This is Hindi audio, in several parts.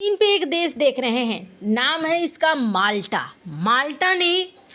इन पे एक देश देख रहे हैं, नाम है इसका माल्टा। माल्टा ने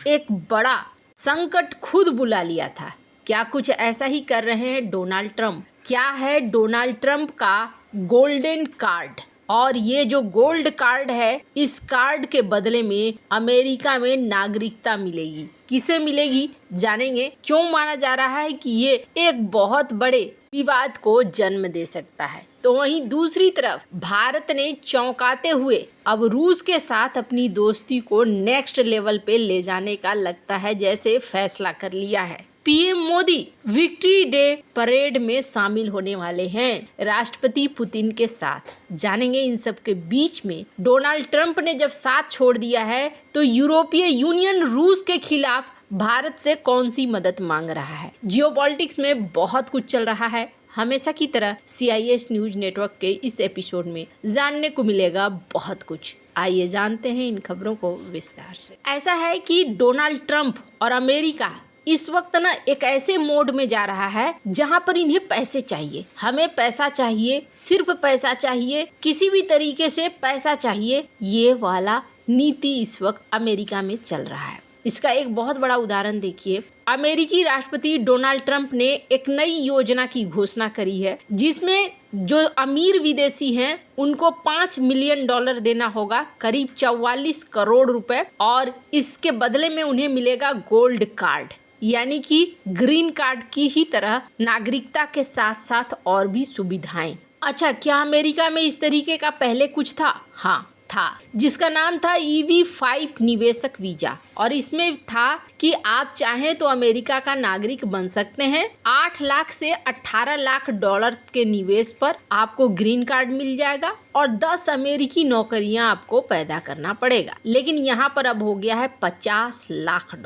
एक बड़ा संकट खुद बुला लिया था। क्या कुछ ऐसा ही कर रहे हैं डोनाल्ड ट्रंप? क्या है डोनाल्ड ट्रंप का गोल्डन कार्ड? और ये जो गोल्ड कार्ड है, इस कार्ड के बदले में अमेरिका में नागरिकता मिलेगी। किसे मिलेगी जानेंगे। क्यों माना जा रहा है कि ये एक बहुत बड़े विवाद को जन्म दे सकता है। तो वहीं दूसरी तरफ भारत ने चौंकाते हुए अब रूस के साथ अपनी दोस्ती को नेक्स्ट लेवल पे ले जाने का लगता है जैसे फैसला कर लिया है। PM Modi victory day parade में शामिल होने वाले हैं राष्ट्रपति पुतिन के साथ। जानेंगे इन सब के बीच में डोनाल्ड ट्रंप ने जब साथ छोड़ दिया है तो यूरोपीय यूनियन रूस के खिलाफ भारत से कौन सी मदद मांग रहा है। जियोपॉलिटिक्स में बहुत कुछ चल रहा है। हमेशा की तरह CIS न्यूज नेटवर्क के इस एपिसोड में जानने को मिलेगा बहुत कुछ। आइए जानते हैं इन खबरों को विस्तार से। ऐसा है कि डोनाल्ड ट्रंप और अमेरिका इस वक्त ना एक ऐसे मोड में जा रहा है जहां पर इन्हें पैसे चाहिए। हमें पैसा चाहिए, सिर्फ पैसा चाहिए, किसी भी तरीके से पैसा चाहिए। ये वाला नीति इस वक्त अमेरिका में चल रहा है। इसका एक बहुत बड़ा उदाहरण देखिए। अमेरिकी राष्ट्रपति डोनाल्ड ट्रंप ने एक नई योजना की घोषणा करी है जिसमें जो अमीर विदेशी हैं उनको $5 मिलियन देना होगा, करीब 44 करोड़ रुपए, और इसके बदले में उन्हें मिलेगा गोल्ड कार्ड, यानी कि ग्रीन कार्ड की ही तरह नागरिकता के साथ साथ और भी सुविधाएं। अच्छा, क्या अमेरिका में इस तरीके का पहले कुछ था? हाँ था, जिसका नाम था EB-5 निवेशक वीजा। और इसमें था कि आप चाहें तो अमेरिका का नागरिक बन सकते हैं। 8 लाख से 18 लाख डॉलर के निवेश पर आपको ग्रीन कार्ड मिल जाएगा और 10 अमेरिकी नौकरियां आपको पैदा करना पड़ेगा। लेकिन यहाँ पर अब हो गया है $50 लाख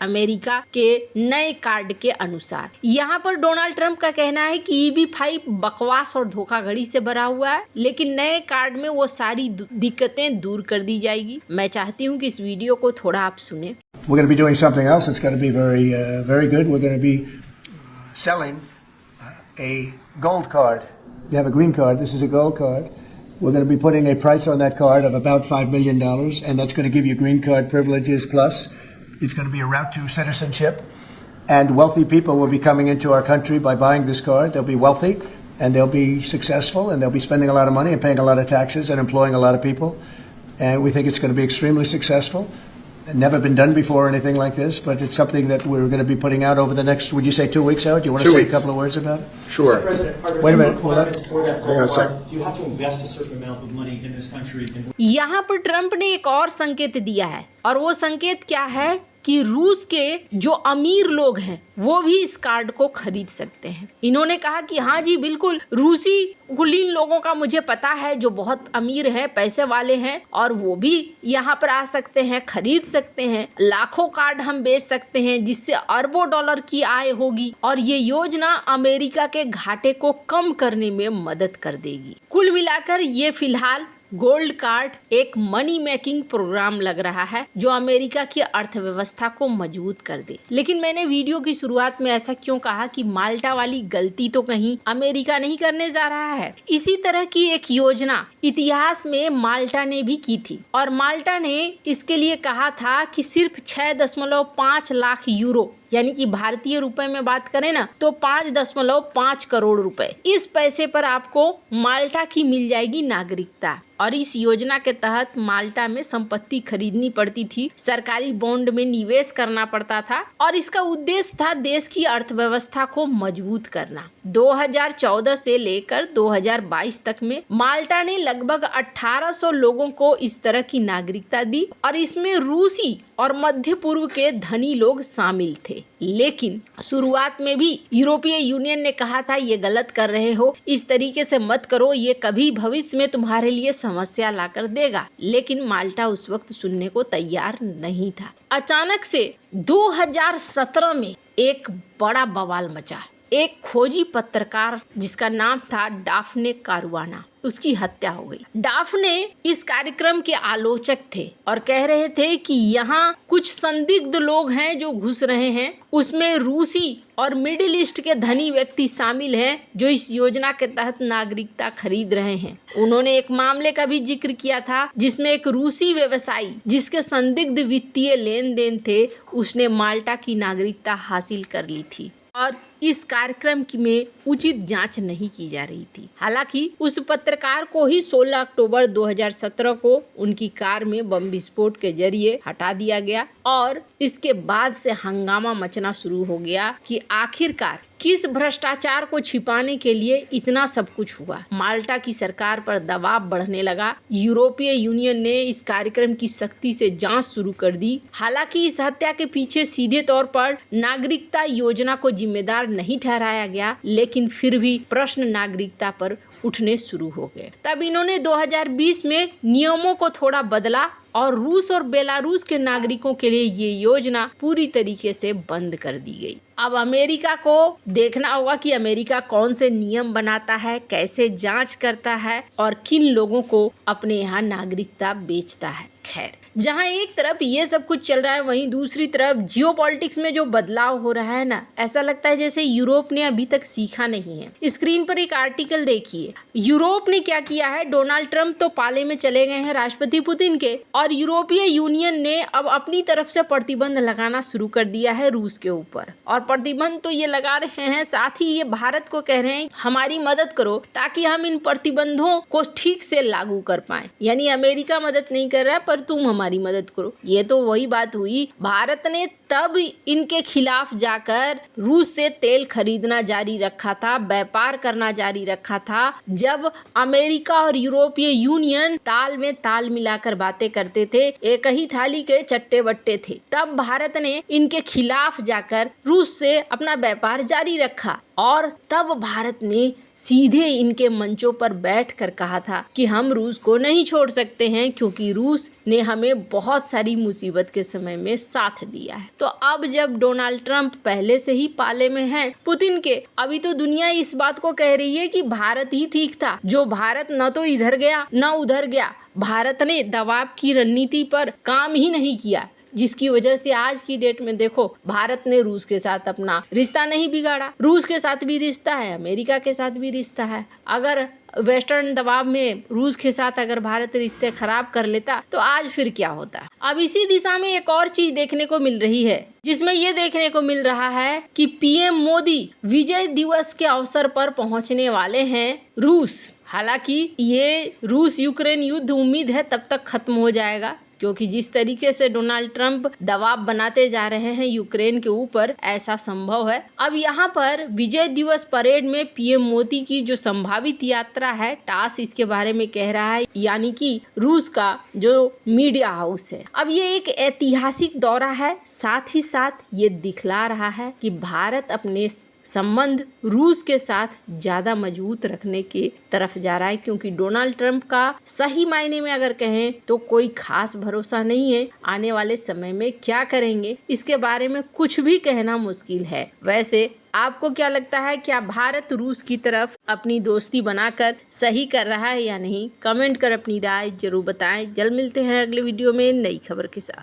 अमेरिका के नए कार्ड के अनुसार। यहाँ पर डोनाल्ड ट्रंप का कहना है कि EB-5 बकवास और धोखाधड़ी से भरा हुआ है, लेकिन नए कार्ड में वो सारी दिक्कतें दूर कर दी जाएगी। मैं चाहती हूँ कि इस वीडियो को थोड़ा आप सुने। We're going to be doing something else. It's going to be very good. We're going to be selling a gold card. You have a green card. This is a gold card. We're going to be putting a price on that card of about $5 million, and that's going to give you green card privileges plus. It's going to be a route to citizenship, and wealthy people will be coming into our country by buying this card. They'll be wealthy, and they'll be successful, and they'll be spending a lot of money and paying a lot of taxes and employing a lot of people. And we think it's going to be extremely successful. Never been done before or anything like this, but it's something that we're going to be putting out over the next, would you say 2 weeks, Howard? Do you want to say a couple of words about it? Sure. Mr. President, are there Wait a any minute, hold on. requirements for that Hang on a gold second. card? Do you have to invest a certain amount of money in this country? यहाँ पर ट्रंप ने एक और संकेत दिया है, और वो संकेत क्या है कि रूस के जो अमीर लोग हैं वो भी इस कार्ड को खरीद सकते हैं। इन्होंने कहा कि हाँ जी बिल्कुल, रूसी कुलीन लोगों का मुझे पता है जो बहुत अमीर हैं, पैसे वाले हैं, और वो भी यहाँ पर आ सकते हैं, खरीद सकते हैं। लाखों कार्ड हम बेच सकते हैं जिससे अरबों डॉलर की आय होगी, और ये योजना अमेरिका के घाटे को कम करने में मदद कर देगी। कुल मिलाकर ये फिलहाल गोल्ड कार्ड एक मनी मेकिंग प्रोग्राम लग रहा है जो अमेरिका की अर्थव्यवस्था को मजबूत कर दे। लेकिन मैंने वीडियो की शुरुआत में ऐसा क्यों कहा कि माल्टा वाली गलती तो कहीं अमेरिका नहीं करने जा रहा है। इसी तरह की एक योजना इतिहास में माल्टा ने भी की थी, और माल्टा ने इसके लिए कहा था कि सिर्फ 6.5 लाख यूरो, यानी कि भारतीय रुपए में बात करें ना तो 5.5 करोड़ रुपए, इस पैसे पर आपको माल्टा की मिल जाएगी नागरिकता। और इस योजना के तहत माल्टा में संपत्ति खरीदनी पड़ती थी, सरकारी बॉन्ड में निवेश करना पड़ता था, और इसका उद्देश्य था देश की अर्थव्यवस्था को मजबूत करना। 2014 से लेकर 2022 तक में माल्टा ने लगभग 1800 लोगों को इस तरह की नागरिकता दी, और इसमें रूसी और मध्य पूर्व के धनी लोग शामिल थे। लेकिन शुरुआत में भी यूरोपीय यूनियन ने कहा था ये गलत कर रहे हो, इस तरीके से मत करो, ये कभी भविष्य में तुम्हारे लिए समस्या लाकर देगा। लेकिन माल्टा उस वक्त सुनने को तैयार नहीं था। अचानक से 2017 में एक बड़ा बवाल मचा। एक खोजी पत्रकार जिसका नाम था डाफने कारुआना, उसकी हत्या हो गई। डाफने इस कार्यक्रम के आलोचक थे और कह रहे थे कि यहाँ कुछ संदिग्ध लोग हैं जो घुस रहे हैं, उसमें रूसी और मिडिल ईस्ट के धनी व्यक्ति शामिल हैं जो इस योजना के तहत नागरिकता खरीद रहे हैं। उन्होंने एक मामले का भी जिक्र किया था जिसमें एक रूसी व्यवसायी जिसके संदिग्ध वित्तीय लेन देन थे, उसने माल्टा की नागरिकता हासिल कर ली थी और इस कार्यक्रम में उचित जांच नहीं की जा रही थी। हालांकि उस पत्रकार को ही 16 अक्टूबर 2017 को उनकी कार में बम विस्फोट के जरिए हटा दिया गया और इसके बाद से हंगामा मचना शुरू हो गया कि आखिरकार किस भ्रष्टाचार को छिपाने के लिए इतना सब कुछ हुआ। माल्टा की सरकार पर दबाव बढ़ने लगा। यूरोपीय यूनियन ने इस कार्यक्रम की सख्ती से जांच शुरू कर दी। हालांकि इस हत्या के पीछे सीधे तौर पर नागरिकता योजना को जिम्मेदार नहीं ठहराया गया, लेकिन फिर भी प्रश्न नागरिकता पर उठने शुरू हो गए। तब इन्होंने 2020 में नियमों को थोड़ा बदला और रूस और बेलारूस के नागरिकों के लिए ये योजना पूरी तरीके से बंद कर दी गई। अब अमेरिका को देखना होगा कि अमेरिका कौन से नियम बनाता है, कैसे जांच करता है और किन लोगों को अपने यहाँ नागरिकता बेचता है। खैर, जहाँ एक तरफ ये सब कुछ चल रहा है, वहीं दूसरी तरफ जियोपॉलिटिक्स में जो बदलाव हो रहा है ना, ऐसा लगता है जैसे यूरोप ने अभी तक सीखा नहीं है। स्क्रीन पर एक आर्टिकल देखिए। यूरोप ने क्या किया है, डोनाल्ड ट्रंप तो पाले में चले गए हैं राष्ट्रपति पुतिन के, और यूरोपीय यूनियन ने अब अपनी तरफ से प्रतिबंध लगाना शुरू कर दिया है रूस के ऊपर। और प्रतिबंध तो ये लगा रहे हैं, साथ ही ये भारत को कह रहे हैं हमारी मदद करो ताकि हम इन प्रतिबंधों को ठीक से लागू कर पाए। यानी अमेरिका मदद नहीं कर रहा है पर तुम हमारी मदद करो। ये तो वही बात हुई, भारत ने तब इनके खिलाफ जाकर रूस से तेल खरीदना जारी रखा था, व्यापार करना जारी रखा था, जब अमेरिका और यूरोपीय यूनियन ताल में ताल मिलाकर बातें करते थे, एक ही थाली के चट्टे बट्टे थे। तब भारत ने इनके खिलाफ जाकर रूस से अपना व्यापार जारी रखा और तब भारत ने सीधे इनके मंचों पर बैठकर कहा था कि हम रूस को नहीं छोड़ सकते हैं क्योंकि रूस ने हमें बहुत सारी मुसीबत के समय में साथ दिया है। तो अब जब डोनाल्ड ट्रंप पहले से ही पाले में हैं पुतिन के, अभी तो दुनिया इस बात को कह रही है कि भारत ही ठीक था, जो भारत न तो इधर गया न उधर गया। भारत ने दबाव की रणनीति पर काम ही नहीं किया, जिसकी वजह से आज की डेट में देखो भारत ने रूस के साथ अपना रिश्ता नहीं बिगाड़ा। रूस के साथ भी रिश्ता है, अमेरिका के साथ भी रिश्ता है। अगर वेस्टर्न दबाव में रूस के साथ अगर भारत रिश्ते खराब कर लेता तो आज फिर क्या होता। अब इसी दिशा में एक और चीज देखने को मिल रही है, जिसमें ये देखने को मिल रहा है कि पीएम मोदी विजय दिवस के अवसर पर पहुंचने वाले हैं रूस। हालांकि ये रूस यूक्रेन युद्ध उम्मीद है तब तक खत्म हो जाएगा, क्योंकि जिस तरीके से डोनाल्ड ट्रंप दबाव बनाते जा रहे हैं यूक्रेन के ऊपर, ऐसा संभव है। अब यहाँ पर विजय दिवस परेड में पीएम मोदी की जो संभावित यात्रा है, टास इसके बारे में कह रहा है, यानी कि रूस का जो मीडिया हाउस है। अब ये एक ऐतिहासिक दौरा है, साथ ही साथ ये दिखला रहा है कि भारत अपने संबंध रूस के साथ ज़्यादा मजबूत रखने की तरफ जा रहा है, क्योंकि डोनाल्ड ट्रंप का सही मायने में अगर कहें तो कोई खास भरोसा नहीं है। आने वाले समय में क्या करेंगे इसके बारे में कुछ भी कहना मुश्किल है। वैसे आपको क्या लगता है, क्या भारत रूस की तरफ अपनी दोस्ती बनाकर सही कर रहा है या नहीं? कमेंट कर अपनी राय जरूर बताएं। जल्द मिलते हैं अगले वीडियो में नई खबर के साथ।